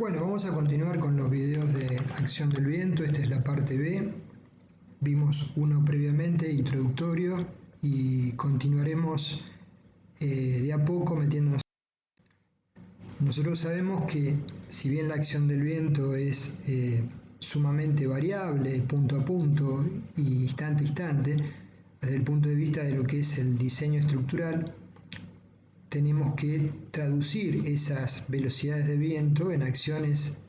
Bueno, vamos a continuar con los videos de acción del viento. Esta es la parte B. Vimos uno previamente, introductorio, y continuaremos de a poco metiéndonos. Nosotros sabemos que si bien la acción del viento es sumamente variable, punto a punto y instante a instante, desde el punto de vista de lo que es el diseño estructural, tenemos que traducir esas velocidades de viento en acciones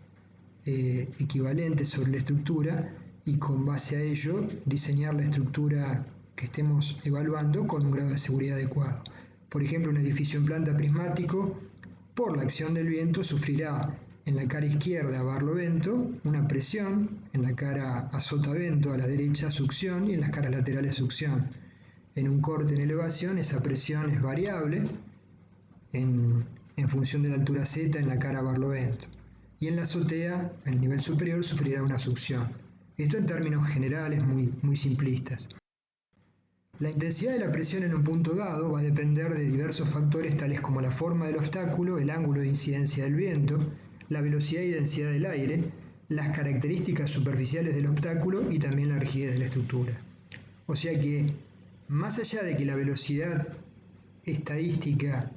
equivalentes sobre la estructura y con base a ello diseñar la estructura que estemos evaluando con un grado de seguridad adecuado. Por ejemplo, un edificio en planta prismático, por la acción del viento, sufrirá en la cara izquierda barlovento una presión, en la cara azotavento a la derecha succión y en las caras laterales succión. En un corte en elevación esa presión es variable en función de la altura Z en la cara barlovento, y en la azotea, en el nivel superior, sufrirá una succión. Esto en términos generales muy simplistas. La intensidad de la presión en un punto dado va a depender de diversos factores tales como la forma del obstáculo, el ángulo de incidencia del viento, la velocidad y densidad del aire, las características superficiales del obstáculo y también la rigidez de la estructura. O sea que, más allá de que la velocidad estadística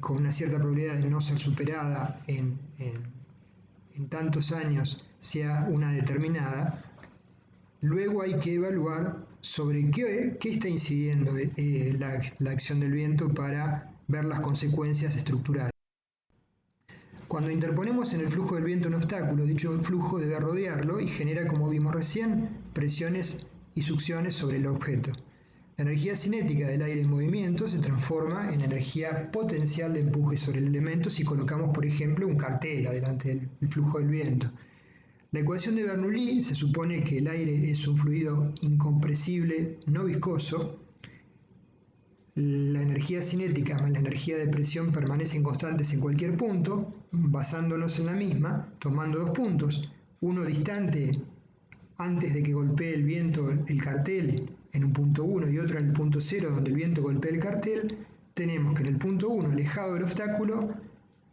con una cierta probabilidad de no ser superada en tantos años sea una determinada, luego hay que evaluar sobre qué está incidiendo la acción del viento para ver las consecuencias estructurales. Cuando interponemos en el flujo del viento un obstáculo, dicho flujo debe rodearlo y genera, como vimos recién, presiones y succiones sobre el objeto. La energía cinética del aire en movimiento se transforma en energía potencial de empuje sobre el elemento si colocamos, por ejemplo, un cartel adelante del flujo del viento. La ecuación de Bernoulli se supone que el aire es un fluido incompresible, no viscoso. La energía cinética más la energía de presión permanecen constantes en cualquier punto, basándonos en la misma, tomando dos puntos, uno distante antes de que golpee el viento el cartel en un punto 1 y otro en el punto 0 donde el viento golpea el cartel. Tenemos que en el punto 1, alejado del obstáculo,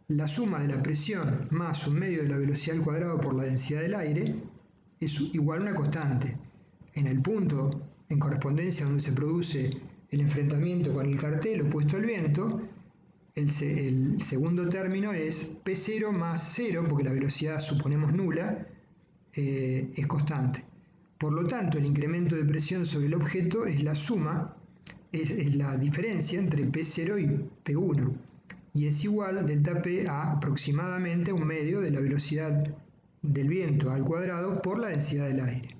la suma de la presión más un medio de la velocidad al cuadrado por la densidad del aire es igual a una constante. En el punto en correspondencia donde se produce el enfrentamiento con el cartel opuesto al viento, el segundo término es P0 más 0, porque la velocidad suponemos nula, es constante. Por lo tanto, el incremento de presión sobre el objeto es la suma, es la diferencia entre P0 y P1, y es igual delta P a aproximadamente un medio de la velocidad del viento al cuadrado por la densidad del aire.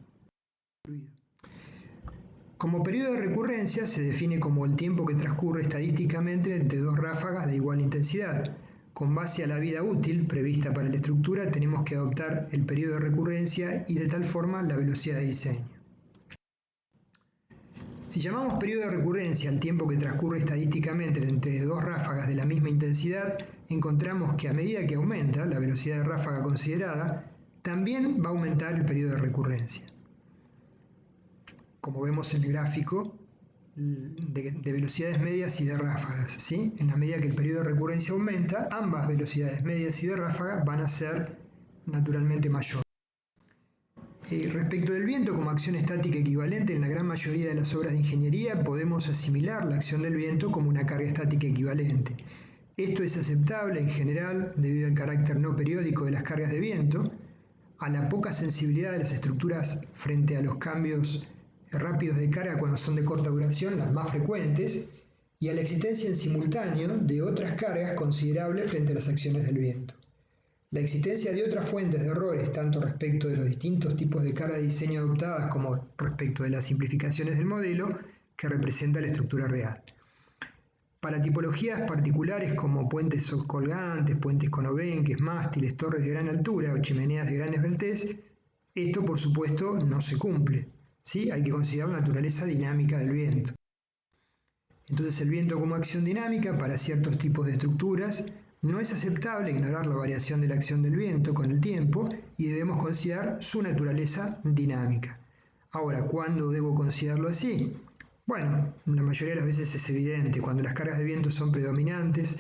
Como periodo de recurrencia se define como el tiempo que transcurre estadísticamente entre dos ráfagas de igual intensidad. Con base a la vida útil prevista para la estructura tenemos que adoptar el periodo de recurrencia y de tal forma la velocidad de diseño. Si llamamos periodo de recurrencia al tiempo que transcurre estadísticamente entre dos ráfagas de la misma intensidad, encontramos que a medida que aumenta la velocidad de ráfaga considerada, también va a aumentar el periodo de recurrencia. Como vemos en el gráfico de velocidades medias y de ráfagas, ¿sí? En la medida que el periodo de recurrencia aumenta, ambas velocidades medias y de ráfaga van a ser naturalmente mayores. Respecto del viento como acción estática equivalente, en la gran mayoría de las obras de ingeniería podemos asimilar la acción del viento como una carga estática equivalente. Esto es aceptable en general debido al carácter no periódico de las cargas de viento, a la poca sensibilidad de las estructuras frente a los cambios rápidos de carga cuando son de corta duración, las más frecuentes, y a la existencia en simultáneo de otras cargas considerables frente a las acciones del viento. La existencia de otras fuentes de errores, tanto respecto de los distintos tipos de carga de diseño adoptadas como respecto de las simplificaciones del modelo que representa la estructura real. Para tipologías particulares como puentes colgantes, puentes con obenques, mástiles, torres de gran altura o chimeneas de gran esbeltez, esto por supuesto no se cumple. ¿Sí? Hay que considerar la naturaleza dinámica del viento. Entonces el viento como acción dinámica para ciertos tipos de estructuras no es aceptable ignorar la variación de la acción del viento con el tiempo y debemos considerar su naturaleza dinámica. Ahora, ¿cuándo debo considerarlo así? Bueno, la mayoría de las veces es evidente, cuando las cargas de viento son predominantes,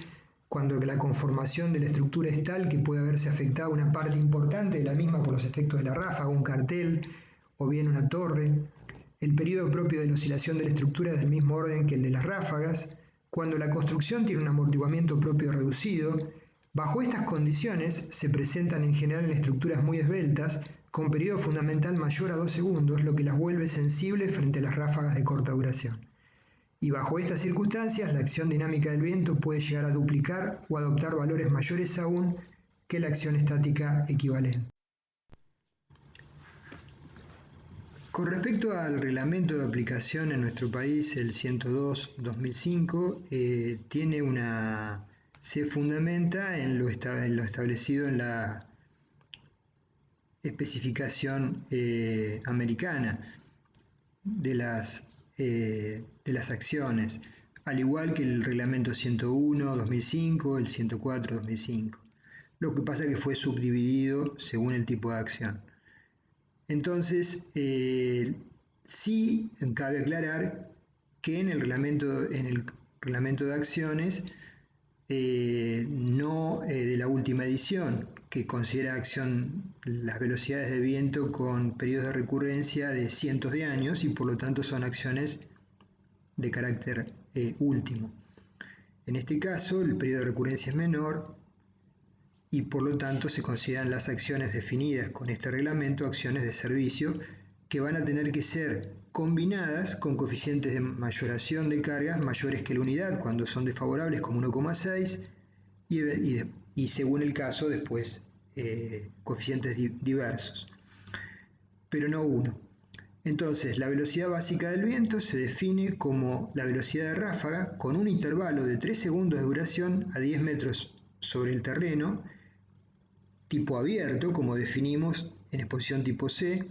cuando la conformación de la estructura es tal que puede haberse afectado una parte importante de la misma por los efectos de la ráfaga, un cartel o bien una torre. El periodo propio de la oscilación de la estructura es del mismo orden que el de las ráfagas, cuando la construcción tiene un amortiguamiento propio reducido. Bajo estas condiciones se presentan en general en estructuras muy esbeltas, con periodo fundamental mayor a 2 segundos, lo que las vuelve sensibles frente a las ráfagas de corta duración. Y bajo estas circunstancias, la acción dinámica del viento puede llegar a duplicar o adoptar valores mayores aún que la acción estática equivalente. Con respecto al reglamento de aplicación en nuestro país, el 102/2005, se fundamenta en lo establecido en la especificación americana de las acciones, al igual que el reglamento 101/2005, el 104/2005. Lo que pasa es que fue subdividido según el tipo de acción. Entonces, sí cabe aclarar que en el reglamento de acciones, no de la última edición, que considera las velocidades de viento con periodos de recurrencia de cientos de años y por lo tanto son acciones de carácter último. En este caso, el periodo de recurrencia es menor y por lo tanto se consideran las acciones definidas con este reglamento acciones de servicio que van a tener que ser combinadas con coeficientes de mayoración de cargas mayores que la unidad cuando son desfavorables como 1,6 y según el caso después coeficientes diversos, pero no 1. Entonces la velocidad básica del viento se define como la velocidad de ráfaga con un intervalo de 3 segundos de duración a 10 metros sobre el terreno, tipo abierto, como definimos en exposición tipo C,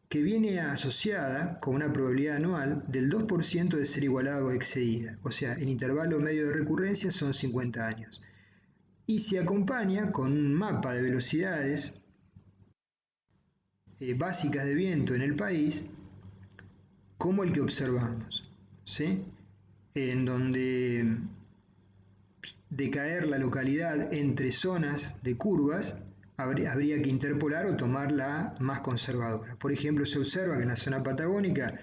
que viene asociada con una probabilidad anual del 2% de ser igualada o excedida, o sea, el intervalo medio de recurrencia son 50 años. Y se acompaña con un mapa de velocidades básicas de viento en el país, como el que observamos, ¿sí? En donde decaer la localidad entre zonas de curvas habría que interpolar o tomar la más conservadora. Por ejemplo, se observa que en la zona patagónica,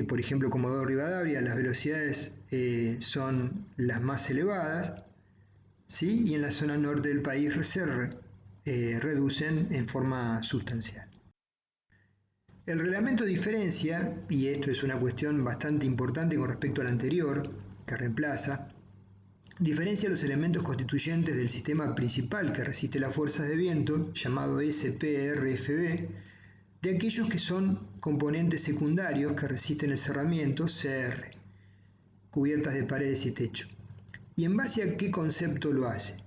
por ejemplo, Comodoro Rivadavia, las velocidades son las más elevadas, ¿sí? Y en la zona norte del país se reducen en forma sustancial. El reglamento diferencia, y esto es una cuestión bastante importante con respecto al anterior, que reemplaza, diferencia los elementos constituyentes del sistema principal que resiste las fuerzas de viento, llamado SPRFB, de aquellos que son componentes secundarios que resisten el cerramiento, CR, cubiertas de paredes y techo. ¿Y en base a qué concepto lo hace?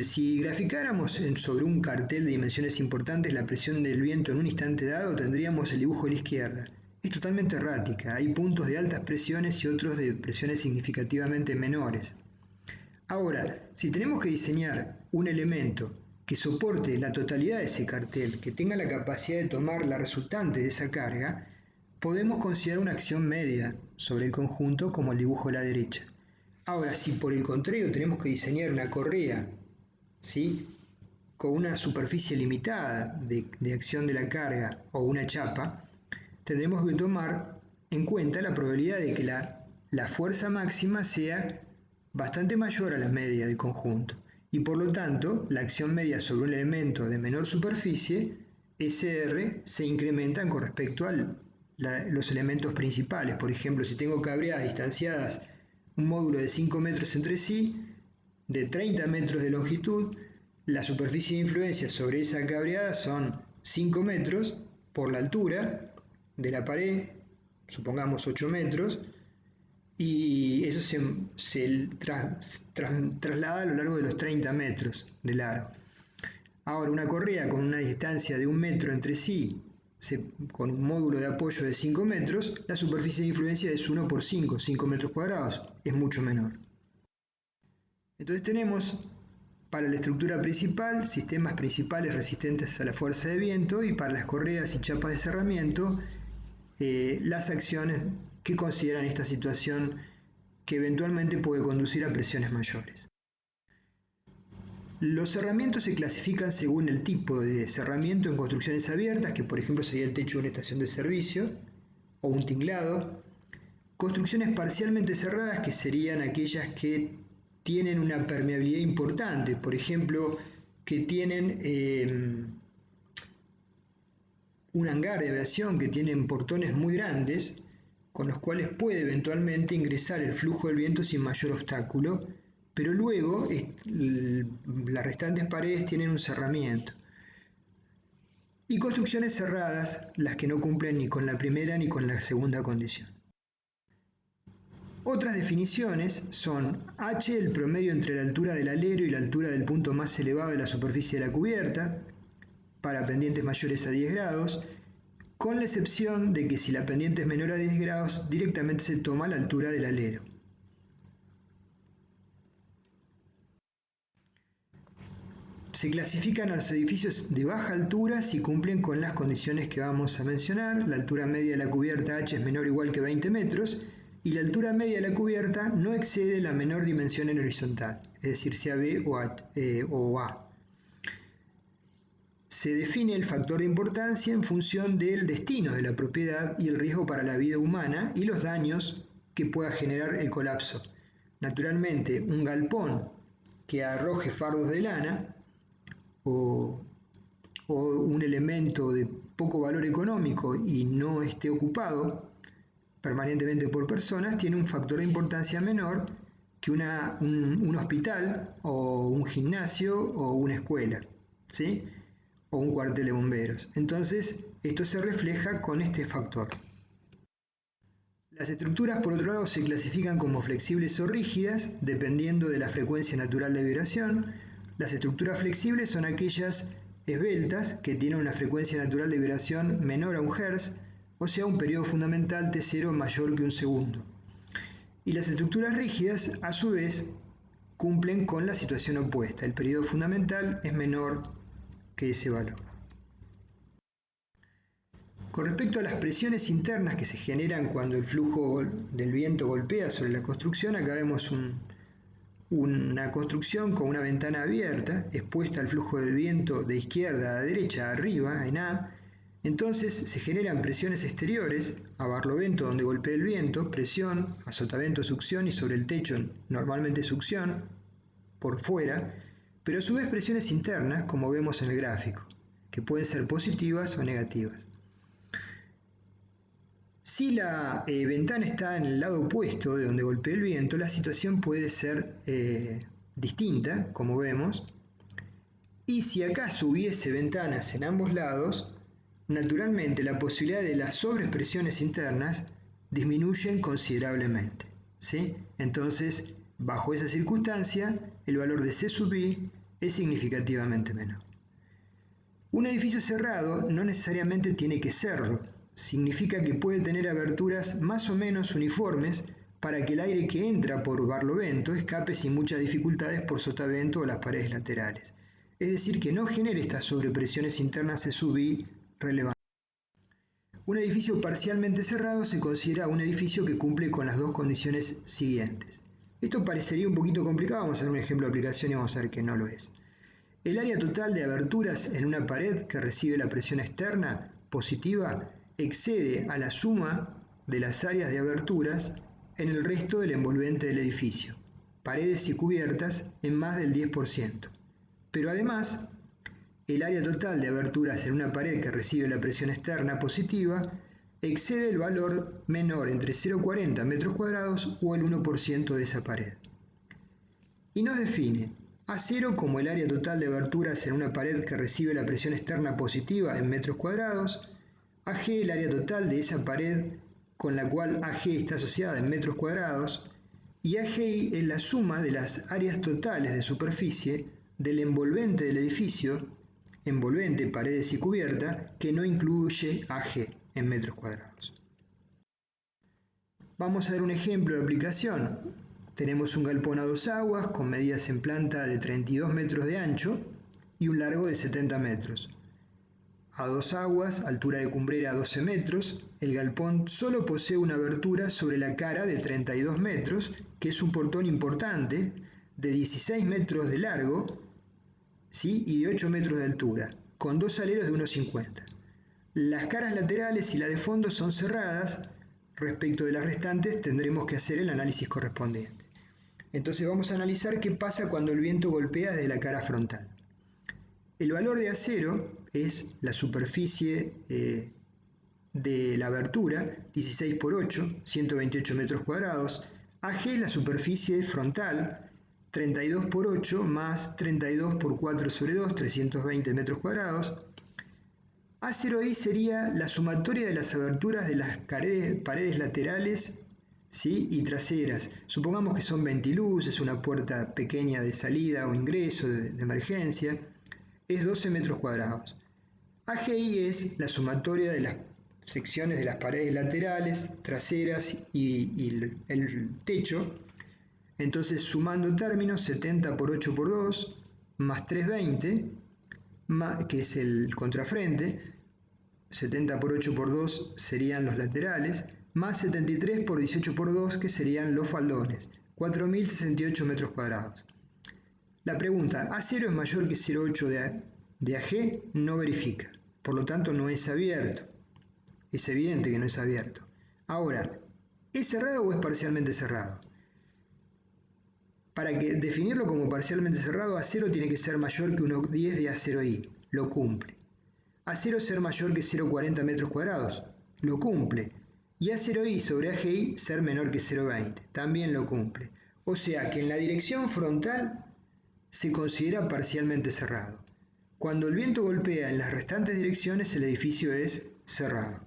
Si graficáramos sobre un cartel de dimensiones importantes la presión del viento en un instante dado, tendríamos el dibujo a la izquierda. Es totalmente errática, hay puntos de altas presiones y otros de presiones significativamente menores. Ahora, si tenemos que diseñar un elemento que soporte la totalidad de ese cartel, que tenga la capacidad de tomar la resultante de esa carga, podemos considerar una acción media sobre el conjunto como el dibujo a la derecha. Ahora, si por el contrario tenemos que diseñar una correa, ¿sí?, con una superficie limitada de acción de la carga o una chapa, tendremos que tomar en cuenta la probabilidad de que la fuerza máxima sea bastante mayor a la media del conjunto y por lo tanto la acción media sobre un elemento de menor superficie, SR, se incrementa con respecto a los elementos principales. Por ejemplo, si tengo cabreadas distanciadas un módulo de 5 metros entre sí, de 30 metros de longitud, la superficie de influencia sobre esa cabreada son 5 metros por la altura de la pared, supongamos 8 metros, y eso se traslada a lo largo de los 30 metros de largo. Ahora, una correa con una distancia de 1 metro entre sí, con un módulo de apoyo de 5 metros, la superficie de influencia es 1 por 5 metros cuadrados, es mucho menor. Entonces tenemos para la estructura principal sistemas principales resistentes a la fuerza de viento y para las correas y chapas de cerramiento las acciones que consideran esta situación que eventualmente puede conducir a presiones mayores. Los cerramientos se clasifican según el tipo de cerramiento en construcciones abiertas, que por ejemplo sería el techo de una estación de servicio o un tinglado. Construcciones parcialmente cerradas, que serían aquellas que tienen una permeabilidad importante, por ejemplo, que tienen un hangar de aviación, que tienen portones muy grandes, con los cuales puede eventualmente ingresar el flujo del viento sin mayor obstáculo, pero luego las restantes paredes tienen un cerramiento. Y construcciones cerradas, las que no cumplen ni con la primera ni con la segunda condición. Otras definiciones son H, el promedio entre la altura del alero y la altura del punto más elevado de la superficie de la cubierta, para pendientes mayores a 10 grados, con la excepción de que si la pendiente es menor a 10 grados, directamente se toma la altura del alero. Se clasifican a los edificios de baja altura si cumplen con las condiciones que vamos a mencionar. La altura media de la cubierta H es menor o igual que 20 metros y la altura media de la cubierta no excede la menor dimensión en horizontal, es decir, sea B o A. Se define el factor de importancia en función del destino de la propiedad y el riesgo para la vida humana y los daños que pueda generar el colapso. Naturalmente, un galpón que arroje fardos de lana o un elemento de poco valor económico y no esté ocupado permanentemente por personas, tiene un factor de importancia menor que un hospital o un gimnasio o una escuela, ¿sí? O un cuartel de bomberos. Entonces, esto se refleja con este factor. Las estructuras, por otro lado, se clasifican como flexibles o rígidas, dependiendo de la frecuencia natural de vibración. Las estructuras flexibles son aquellas esbeltas que tienen una frecuencia natural de vibración menor a 1 Hz, o sea, un periodo fundamental T0 mayor que 1 segundo. Y las estructuras rígidas, a su vez, cumplen con la situación opuesta. El periodo fundamental es menor que ese valor. Con respecto a las presiones internas que se generan cuando el flujo del viento golpea sobre la construcción, acá vemos una construcción con una ventana abierta, expuesta al flujo del viento de izquierda a derecha, arriba, en A. Entonces se generan presiones exteriores, a barlovento donde golpea el viento, presión, a sotavento, succión, y sobre el techo normalmente succión, por fuera, pero a su vez presiones internas, como vemos en el gráfico, que pueden ser positivas o negativas. Si la ventana está en el lado opuesto de donde golpea el viento, la situación puede ser distinta, como vemos. Y si acaso hubiese ventanas en ambos lados, naturalmente la posibilidad de las sobrepresiones internas disminuyen considerablemente, ¿sí? Entonces, bajo esa circunstancia, el valor de C sub I es significativamente menor. Un edificio cerrado no necesariamente tiene que serlo. Significa que puede tener aberturas más o menos uniformes para que el aire que entra por barlovento escape sin muchas dificultades por sotavento o las paredes laterales. Es decir, que no genere estas sobrepresiones internas C sub I relevantes. Un edificio parcialmente cerrado se considera un edificio que cumple con las dos condiciones siguientes. Esto parecería un poquito complicado, vamos a hacer un ejemplo de aplicación y vamos a ver que no lo es. El área total de aberturas en una pared que recibe la presión externa positiva excede a la suma de las áreas de aberturas en el resto del envolvente del edificio, paredes y cubiertas, en más del 10%. Pero además, el área total de aberturas en una pared que recibe la presión externa positiva excede el valor menor entre 0,40 metros cuadrados o el 1% de esa pared. Y nos define A0 como el área total de aberturas en una pared que recibe la presión externa positiva en metros cuadrados, AG el área total de esa pared con la cual AG está asociada en metros cuadrados, y AGI es la suma de las áreas totales de superficie del envolvente del edificio, envolvente, paredes y cubierta, que no incluye AG en metros cuadrados. Vamos a ver un ejemplo de aplicación. Tenemos un galpón a 2 aguas con medidas en planta de 32 metros de ancho y un largo de 70 metros. a 2 aguas, altura de cumbrera 12 metros. El galpón solo posee una abertura sobre la cara de 32 metros, que es un portón importante, de 16 metros de largo, ¿sí? Y de 8 metros de altura, con 2 aleros de 1,50. Las caras laterales y la de fondo son cerradas. Respecto de las restantes tendremos que hacer el análisis correspondiente. Entonces vamos a analizar qué pasa cuando el viento golpea desde la cara frontal. El valor de acero es la superficie de la abertura, 16 por 8, 128 metros cuadrados. AG es la superficie frontal, 32 por 8 más 32 por 4 sobre 2, 320 metros cuadrados. A0I sería la sumatoria de las aberturas de las paredes laterales, ¿sí? Y traseras. Supongamos que son ventiluces, una puerta pequeña de salida o ingreso de emergencia. Es 12 metros cuadrados. AGI es la sumatoria de las secciones de las paredes laterales, traseras y el techo. Entonces, sumando términos, 70 por 8 por 2, más 320, que es el contrafrente. 70 por 8 por 2 serían los laterales, más 73 por 18 por 2, que serían los faldones, 4.068 metros cuadrados. La pregunta, ¿A0 es mayor que 0,8 de AG? No verifica, por lo tanto no es abierto. Es evidente que no es abierto. Ahora, ¿es cerrado o es parcialmente cerrado? Para definirlo como parcialmente cerrado, A0 tiene que ser mayor que 1,10 de A0I, lo cumple. A0 ser mayor que 0,40 metros cuadrados, lo cumple. Y A0I sobre AGI ser menor que 0,20, también lo cumple. O sea que en la dirección frontal se considera parcialmente cerrado. Cuando el viento golpea en las restantes direcciones, el edificio es cerrado.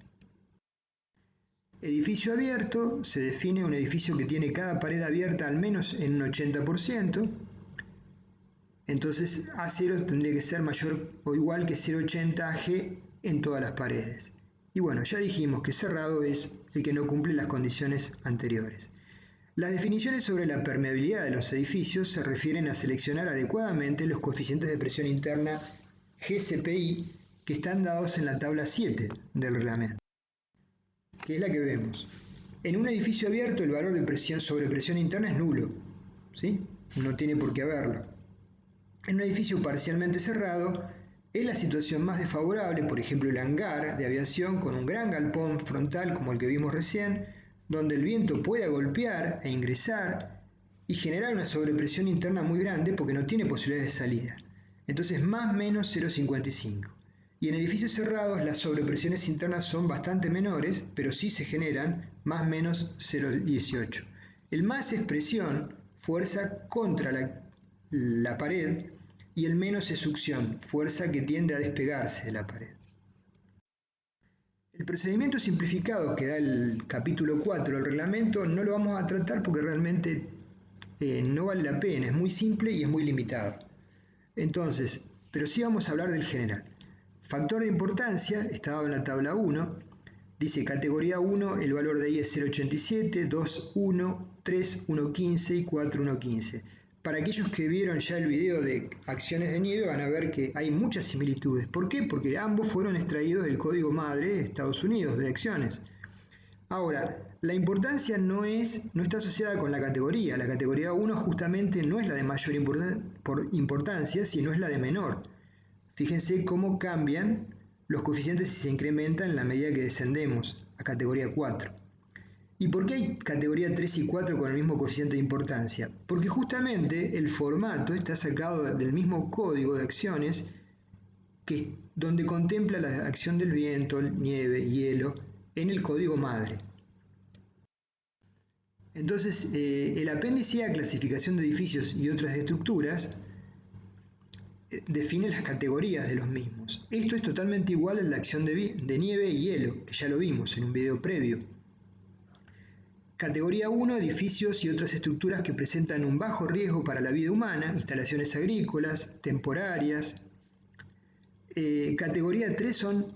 Edificio abierto se define un edificio que tiene cada pared abierta al menos en un 80%. Entonces A0 tendría que ser mayor o igual que 0,80 AG en todas las paredes. Y bueno, ya dijimos que cerrado es el que no cumple las condiciones anteriores. Las definiciones sobre la permeabilidad de los edificios se refieren a seleccionar adecuadamente los coeficientes de presión interna GCPI que están dados en la tabla 7 del reglamento, que es la que vemos. En un edificio abierto el valor de presión sobre presión interna es nulo, ¿sí? No tiene por qué haberlo. En un edificio parcialmente cerrado es la situación más desfavorable, por ejemplo el hangar de aviación con un gran galpón frontal como el que vimos recién, donde el viento pueda golpear e ingresar y generar una sobrepresión interna muy grande porque no tiene posibilidades de salida. Entonces más o menos 0,55. Y en edificios cerrados las sobrepresiones internas son bastante menores, pero sí se generan más o menos 0,18. El más es presión, fuerza contra la pared, y el menos es succión, fuerza que tiende a despegarse de la pared. El procedimiento simplificado que da el capítulo 4 del reglamento no lo vamos a tratar porque realmente no vale la pena, es muy simple y es muy limitado. Entonces, pero sí vamos a hablar del general. Factor de importancia está dado en la tabla 1, dice categoría 1, el valor de I es 0,87, 2, 1, 3, 1,15 y 4, 1,15. Para aquellos que vieron ya el video de acciones de nieve van a ver que hay muchas similitudes. ¿Por qué? Porque ambos fueron extraídos del código madre de Estados Unidos de acciones. Ahora, la importancia no está asociada con la categoría. La categoría 1 justamente no es la de mayor importancia, sino es la de menor. Fíjense cómo cambian los coeficientes si se incrementan en la medida que descendemos a categoría 4. ¿Y por qué hay categoría 3 y 4 con el mismo coeficiente de importancia? Porque justamente el formato está sacado del mismo código de acciones donde contempla la acción del viento, nieve, hielo, en el código madre. Entonces, el apéndice A, clasificación de edificios y otras estructuras, define las categorías de los mismos. Esto es totalmente igual a la acción de nieve y hielo, que ya lo vimos en un video previo. Categoría 1, edificios y otras estructuras que presentan un bajo riesgo para la vida humana, instalaciones agrícolas, temporarias. Categoría 3 son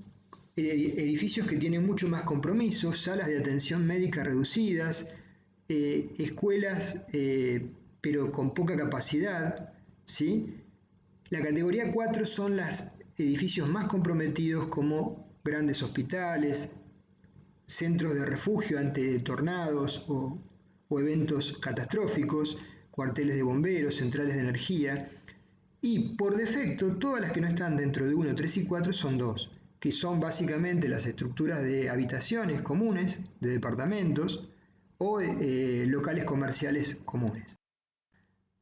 edificios que tienen mucho más compromiso, salas de atención médica reducidas, escuelas pero con poca capacidad, ¿sí? La categoría 4 son las edificios más comprometidos como grandes hospitales, centros de refugio ante tornados o eventos catastróficos, cuarteles de bomberos, centrales de energía, y por defecto todas las que no están dentro de 1, 3 y 4 son 2, que son básicamente las estructuras de habitaciones comunes, de departamentos o locales comerciales comunes.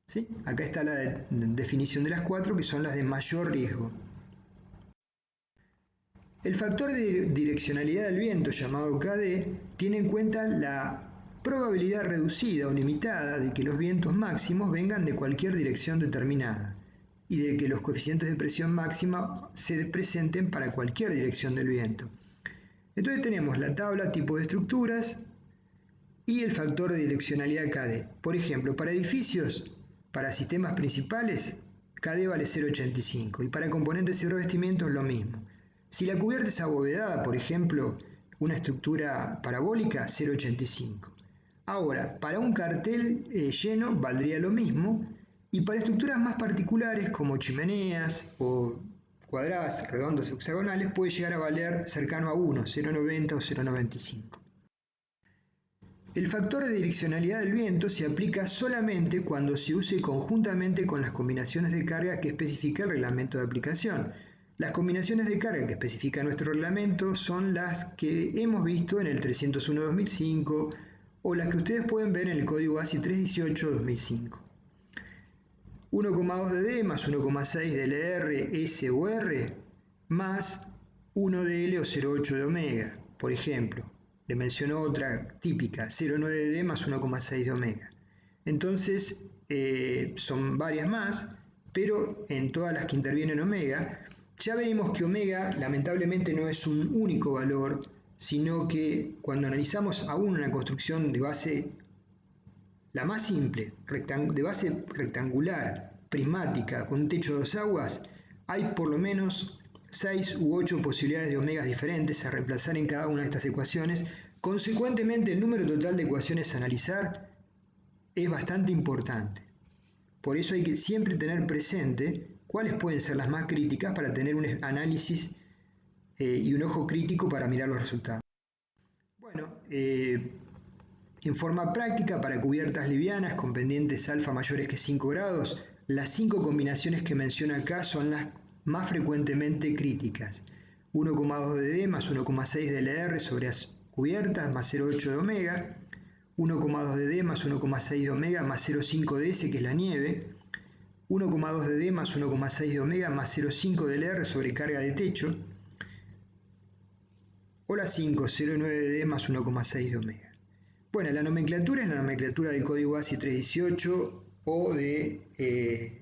¿Sí? Acá está la definición de las 4, que son las de mayor riesgo. El factor de direccionalidad del viento, llamado KD, tiene en cuenta la probabilidad reducida o limitada de que los vientos máximos vengan de cualquier dirección determinada y de que los coeficientes de presión máxima se presenten para cualquier dirección del viento. Entonces tenemos la tabla tipo de estructuras y el factor de direccionalidad KD. Por ejemplo, para edificios, para sistemas principales, KD vale 0,85 y para componentes y revestimientos lo mismo. Si la cubierta es abovedada, por ejemplo, una estructura parabólica, 0,85. Ahora, para un cartel lleno valdría lo mismo, y para estructuras más particulares como chimeneas o cuadradas, redondas o hexagonales, puede llegar a valer cercano a 1, 0,90 o 0,95. El factor de direccionalidad del viento se aplica solamente cuando se use conjuntamente con las combinaciones de carga que especifica el reglamento de aplicación. Las combinaciones de carga que especifica nuestro reglamento son las que hemos visto en el 301-2005 o las que ustedes pueden ver en el código ASI 318-2005. 1,2 de D más 1,6 de LR, S o R más 1 de L o 0,8 de omega. Por ejemplo, le menciono otra típica, 0,9 de D más 1,6 de omega. Entonces, son varias más, pero en todas las que intervienen omega, ya vemos que omega lamentablemente no es un único valor, sino que cuando analizamos aún una construcción de base, la más simple, de base rectangular, prismática, con un techo de 2 aguas, hay por lo menos 6 u 8 posibilidades de omegas diferentes a reemplazar en cada una de estas ecuaciones. Consecuentemente, el número total de ecuaciones a analizar es bastante importante. Por eso hay que siempre tener presente cuáles pueden ser las más críticas para tener un análisis y un ojo crítico para mirar los resultados. Bueno, en forma práctica, para cubiertas livianas con pendientes alfa mayores que 5 grados, las 5 combinaciones que menciono acá son las más frecuentemente críticas. 1,2 de D más 1,6 de LR sobre las cubiertas más 0,8 de omega, 1,2 de D más 1,6 de omega más 0,5 de S, que es la nieve, 1,2 de D más 1,6 de omega más 0,5 de LR sobre carga de techo, o la 5, 0,9 de D más 1,6 de omega. Bueno, la nomenclatura es la nomenclatura del código ASI 318 o de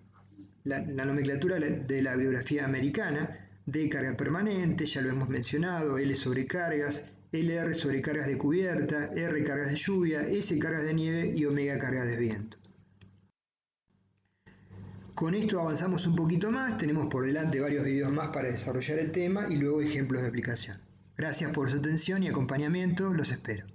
la nomenclatura de la bibliografía americana. D carga permanente, ya lo hemos mencionado, L sobrecargas, LR sobrecargas de cubierta, R cargas de lluvia, S cargas de nieve y omega cargas de viento. Con esto avanzamos un poquito más, tenemos por delante varios videos más para desarrollar el tema y luego ejemplos de aplicación. Gracias por su atención y acompañamiento, los espero.